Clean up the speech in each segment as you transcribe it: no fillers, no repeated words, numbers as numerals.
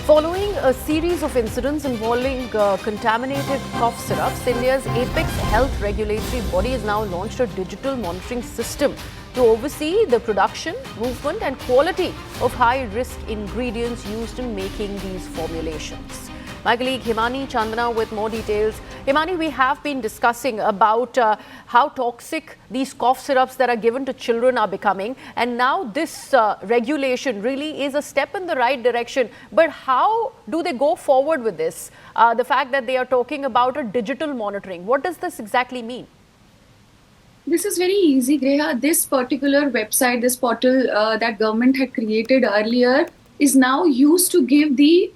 Following a series of incidents involving contaminated cough syrups, India's apex health regulatory body has now launched a digital monitoring system to oversee the production, movement and quality of high-risk ingredients used in making these formulations. My colleague Himani Chandana with more details. Himani, we have been discussing about how toxic these cough syrups that are given to children are becoming, and now this regulation really is a step in the right direction. But how do they go forward with this? The fact that they are talking about a digital monitoring, what does this exactly mean? This is very easy, Greha. This particular website, this portal that government had created earlier is now used to give the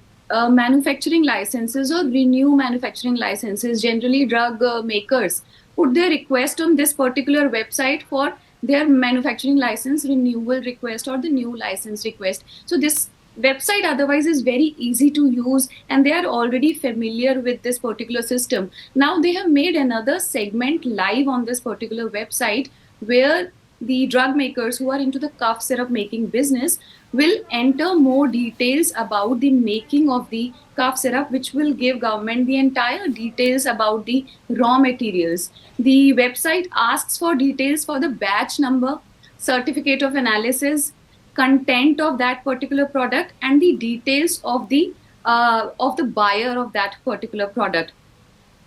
manufacturing licenses or renew manufacturing licenses. Generally, drug makers put their request on this particular website for their manufacturing license renewal request or the new license request. So this website otherwise is very easy to use and they are already familiar with this particular system. Now they have made another segment live on this particular website where the drug makers who are into the cough syrup making business will enter more details about the making of the cough syrup, which will give government the entire details about the raw materials. The website asks for details for the batch number, certificate of analysis, content of that particular product and the details of the buyer of that particular product.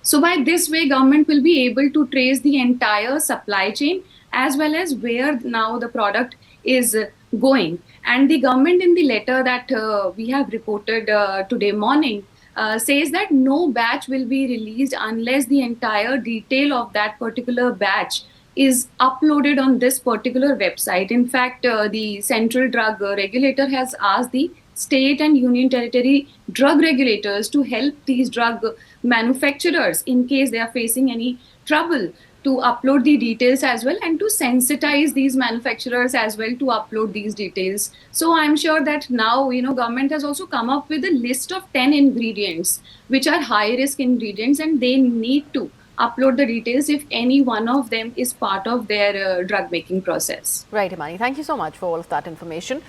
So by this way, government will be able to trace the entire supply chain as well as where now the product is going. And the government in the letter that we have reported today morning says that no batch will be released unless the entire detail of that particular batch is uploaded on this particular website. In fact, the central drug regulator has asked the state and union territory drug regulators to help these drug manufacturers in case they are facing any trouble to upload the details as well and to sensitize these manufacturers as well to upload these details. So I'm sure that now, government has also come up with a list of 10 ingredients which are high risk ingredients and they need to upload the details if any one of them is part of their drug making process. Right, Himani. Thank you so much for all of that information.